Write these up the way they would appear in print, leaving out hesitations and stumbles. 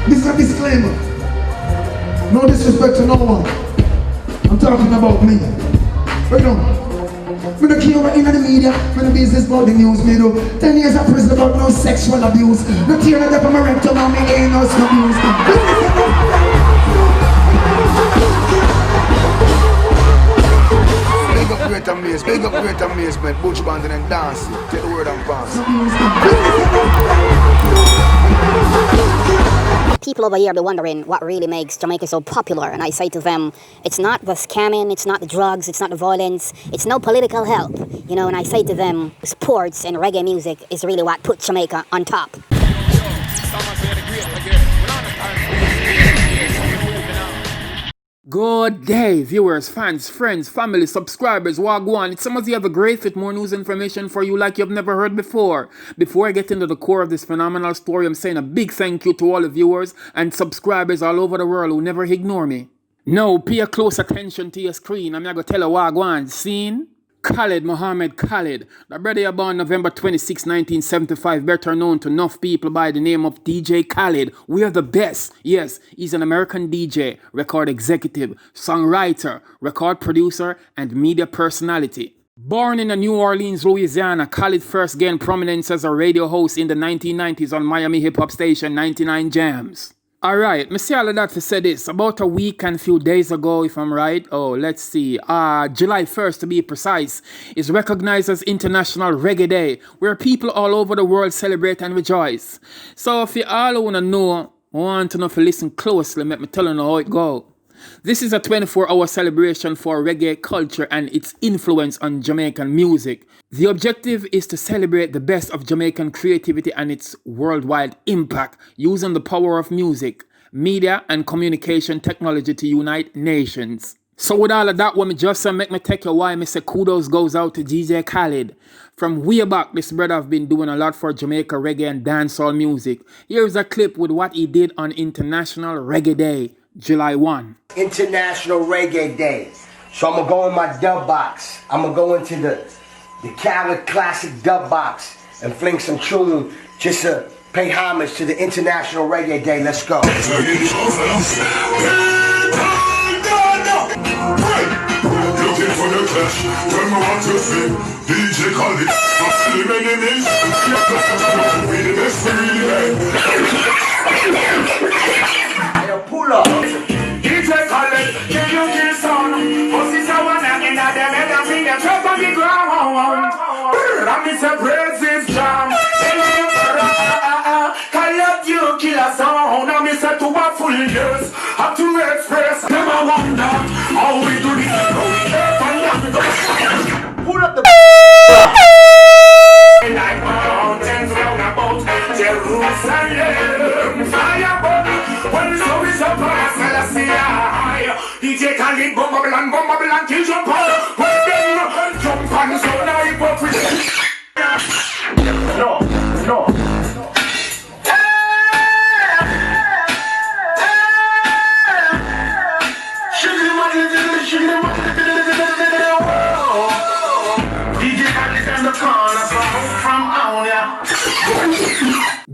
This is a disclaimer. No disrespect to no one. I'm talking about me. Right now. Me don't care about in the media. Me no business about the news. Me do 10 years of prison about no sexual abuse. No tear the from my rectum and me ain't no abuse. Big up great amazement, Butch Bandin and dancing. Take the word and pass. People over here be wondering what really makes Jamaica so popular, and I say to them, it's not the scamming, it's not the drugs, it's not the violence, it's no political help, you know, and I say to them, sports and reggae music is really what puts Jamaica on top. Good day, viewers, fans, friends, family, subscribers, wagwan. It's Amaziyah the Great with more news information for you like you've never heard before. Before I get into the core of this phenomenal story, I'm saying a big thank you to all the viewers and subscribers all over the world who never ignore me. Now, pay a close attention to your screen. I'm going to tell you wagwan. Seen? Khaled, Mohammed Khaled, the brother born November 26, 1975, better known to enough people by the name of DJ Khaled. We are the best. Yes, he's an American DJ, record executive, songwriter, record producer, and media personality. Born in New Orleans, Louisiana, Khaled first gained prominence as a radio host in the 1990s on Miami hip-hop station 99 Jams. Alright, me see all of that to say this. About a week and a few days ago, if I'm right, let's see, July 1st to be precise, is recognized as International Reggae Day, where people all over the world celebrate and rejoice. So if you all want to know, want to know if you listen closely, let me tell you how it go. This is a 24-hour celebration for reggae culture and its influence on Jamaican music. The objective is to celebrate the best of Jamaican creativity and its worldwide impact, using the power of music, media, and communication technology to unite nations. So with all of that, when me just say make me take you why, me say kudos goes out to DJ Khaled. From way back, this brother have been doing a lot for Jamaica reggae and dancehall music. Here's a clip with what he did on International Reggae Day, July 1. International Reggae Day. So I'm going to go in my dub box. I'm going to go into the Khaled Classic dub box and fling some tune just to pay homage to the International Reggae Day. Let's go. Looking for the clash, when I want to see DJ Khaled, I'm enemies. We the best for pull up. DJ Khaled, can you kill son? Pussies are one and in the bed and see them drop on the ground. And it's a praises jam. Khaled, you kill a sound. And it's a 2 full years. Have to express. Never wonder how we do this. Pull up the like mountains round about Jerusalem. Fire burn. When the snow is up, DJ Khaled, bomba kill jump on. When them jump on the sound, I hypocrite. No.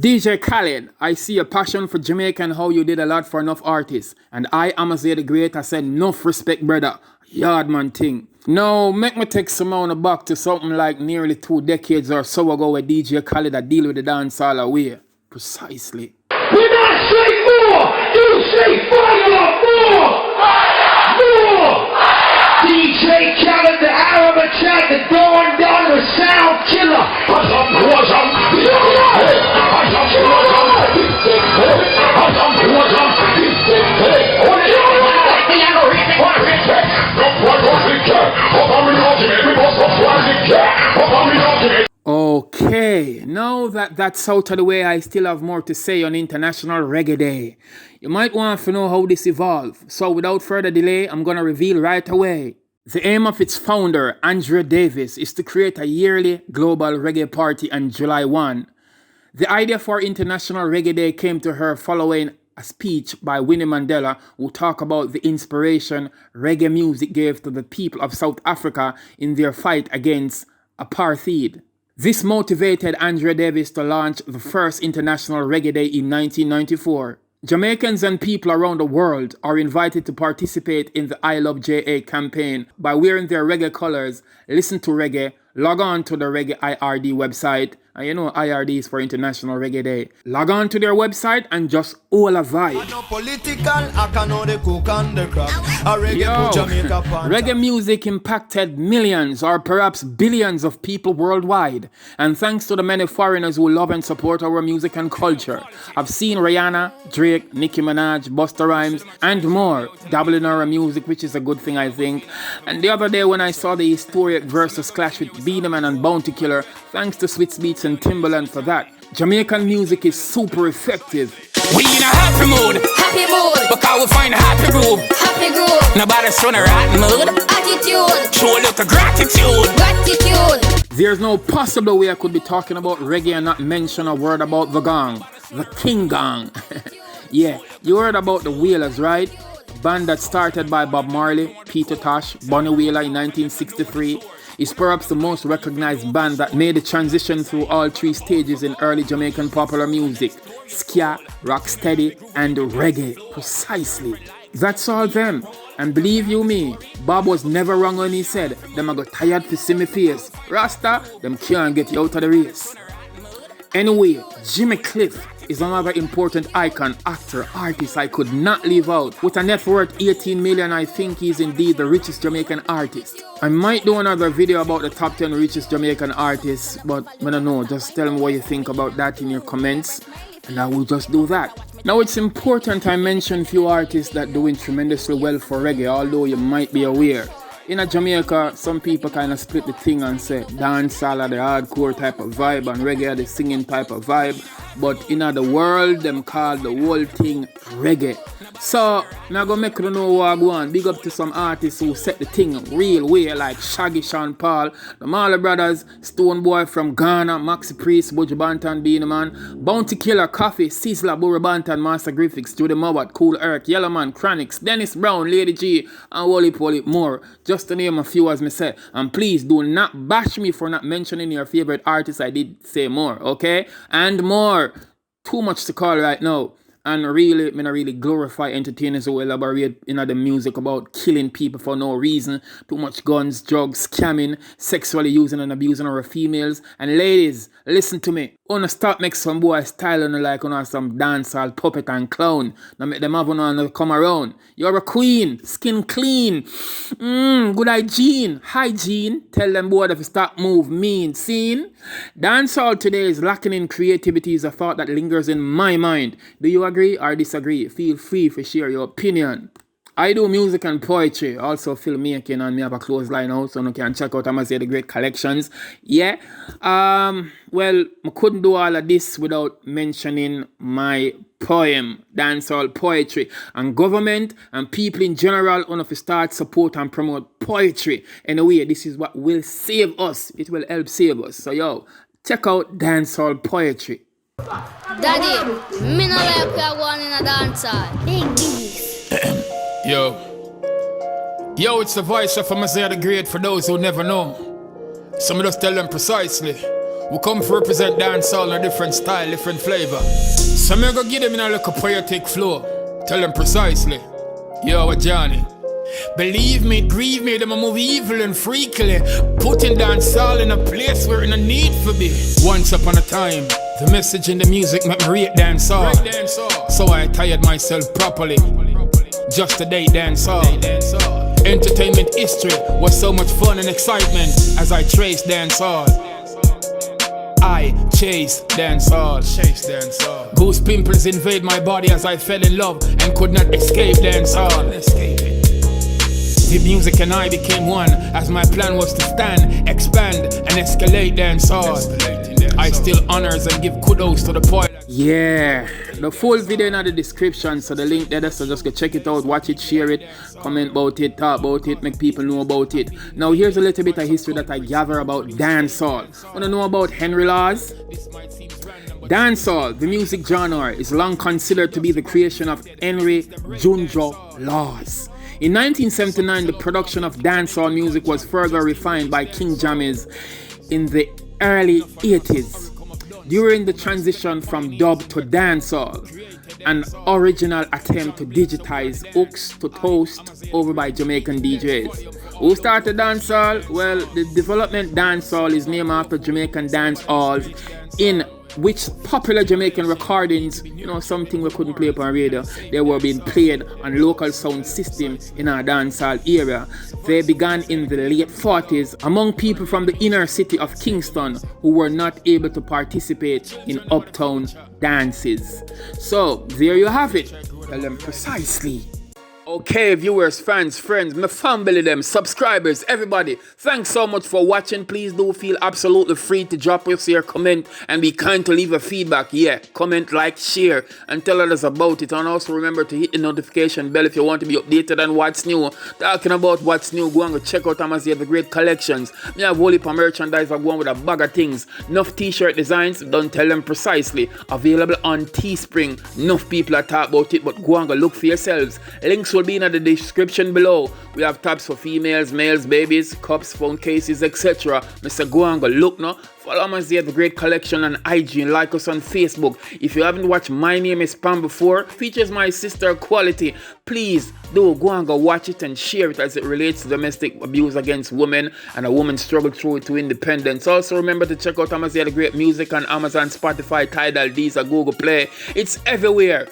DJ Khaled, I see a passion for Jamaica and how you did a lot for enough artists. And I, Amaziyah the Great, I said enough respect, brother. Yardman thing. Now, make me take some on back to something like nearly 2 decades or so ago where DJ Khaled that deal with the dancehall away. Precisely. When I say more, you say fire, more! DJ Khaled, the Arab attack, the going down, the sound killer. Okay, now that that's out of the way, I still have more to say on International Reggae Day. You might want to know how this evolved, so without further delay, I'm gonna reveal right away. The aim of its founder, Andrea Davis, is to create a yearly global reggae party on July 1. The idea for International Reggae Day came to her following a speech by Winnie Mandela, who talked about the inspiration reggae music gave to the people of South Africa in their fight against apartheid. This motivated Andrea Davis to launch the first International Reggae Day in 1994. Jamaicans and people around the world are invited to participate in the I Love JA campaign by wearing their reggae colors, listen to reggae, log on to the Reggae IRD website, and you know IRD is for International Reggae Day. Log on to their website and just all a vibe. Reggae music impacted millions or perhaps billions of people worldwide. And thanks to the many foreigners who love and support our music and culture. I've seen Rihanna, Drake, Nicki Minaj, Busta Rhymes, and more dabble in our music, which is a good thing, I think. And the other day when I saw the historic versus clash with Beenie Man and Bounty Killer, thanks to Switz Beats and Timbaland for that. Jamaican music is super effective. We in a happy mood, because we find a happy groove, nobody's on a rotten mood, attitude, show a little gratitude. There's no possible way I could be talking about reggae and not mention a word about the gong, the King Gong. Yeah, you heard about the Wheelers, right? Band that started by Bob Marley, Peter Tosh, Bunny Wheeler in 1963. Is perhaps the most recognized band that made the transition through all three stages in early Jamaican popular music: ska, rocksteady, and reggae. Precisely. That's all them. And believe you me, Bob was never wrong when he said, them I got tired to see me face. Rasta, them can't get you out of the race. Anyway, Jimmy Cliff is another important icon, actor, artist I could not leave out. With a net worth 18 million, I think he's indeed the richest Jamaican artist. I might do another video about the top 10 richest Jamaican artists, but I don't know, just tell me what you think about that in your comments, and I will just do that. Now it's important I mention few artists that doing tremendously well for reggae, although you might be aware. In Jamaica, some people kind of split the thing and say dancehall are the hardcore type of vibe and reggae are the singing type of vibe. But in the world, them call the whole thing reggae. So, I'm going to make you know what I go on. Big up to some artists who set the thing real way, like Shaggy Sean Paul, the Marley Brothers, Stone Boy from Ghana, Maxi Priest, Buju Banton, Beenie Man, Bounty Killer, Coffee, Sizzla, Burra Banton, Master Graphics, Judy Mowat, Cool Earth, Yellowman, Chronics, Dennis Brown, Lady G, and Wally more. Just to name a few as me say. And please do not bash me for not mentioning your favorite artists. I did say more, okay? And more. Too much to call right now. And really, I really glorify entertainers who elaborate in the music about killing people for no reason. Too much guns, drugs, scamming, sexually using and abusing our females. And ladies, listen to me. Wanna stop make some boy style on like on some dancehall puppet and clown. Now make them have on come around. You're a queen, skin clean. Good hygiene. Tell them boy to stop move mean. Seen? Dancehall today is lacking in creativity is a thought that lingers in my mind. Do you agree or disagree? Feel free to share your opinion. I do music and poetry, also filmmaking, and me have a clothesline out, so you can check out Amaziyah the Great Collections. Yeah. Well, I couldn't do all of this without mentioning my poem, dancehall poetry. And government and people in general want to start support and promote poetry. Anyway, this is what will save us. It will help save us. So yo, check out dancehall poetry. Daddy, me no like we are going in a dancehall. Big beef. Yo, it's the voice of Amaziyah the Great for those who never know. So me just tell them precisely. We come to represent dancehall in a different style, different flavor. So me go give them in a little poetic flow. Tell them precisely. Yo, Johnny. Believe me, grieve me, them a move evil and freakily. Putting dancehall in a place where it no need for be. Once upon a time, the message in the music make me rate dancehall. So I tired myself properly. Just a day dancehall. Entertainment history was so much fun and excitement as I traced dancehall. I chase dancehall. Goose pimples invade my body as I fell in love and could not escape dancehall. The music and I became one as my plan was to stand, expand, and escalate dancehall. I still honors and give kudos to the poet. Yeah, the full video in the description, so the link there, so just go check it out, watch it, share it, comment about it, talk about it, make people know about it. Now here's a little bit of history that I gather about dancehall. Wanna know about Henry Laws? Dancehall, the music genre, is long considered to be the creation of Henry Junjo Laws. In 1979, the production of dancehall music was further refined by King Jammys in the early 80s. during the transition from dub to dancehall, an original attempt to digitize hooks to toast over by Jamaican DJs. Who started dancehall? Well, the development dancehall is named after Jamaican dance halls in which popular Jamaican recordings, something we couldn't play upon radio, they were being played on local sound system in our dancehall area. They began in the late 40s among people from the inner city of Kingston who were not able to participate in uptown dances. So, there you have it. Tell them precisely. Okay, viewers, fans, friends, my family, them, subscribers, everybody, thanks so much for watching. Please do feel absolutely free to drop us your comment and be kind to leave a feedback. Yeah, comment, like, share, and tell others about it. And also remember to hit the notification bell if you want to be updated on what's new. Talking about what's new, go and go check out Amaziyah, the great collections. Me have whole heap of merchandise, I'm going with a bag of things. Enough t-shirt designs, don't tell them precisely. Available on Teespring. Enough people are talking about it, but go and go look for yourselves. Links will be in the description below. We have tabs for females, males, babies, cups, phone cases, etc. Mr. Go and go look now. Follow Amaziyah, the great collection on IG, and like us on Facebook. If you haven't watched My Name is Pam before, features my sister Quality. Please do go and go watch it and share it as it relates to domestic abuse against women and a woman's struggle through to independence. Also remember to check out Amaziyah, the great music on Amazon, Spotify, Tidal, Deezer, Google Play. It's everywhere.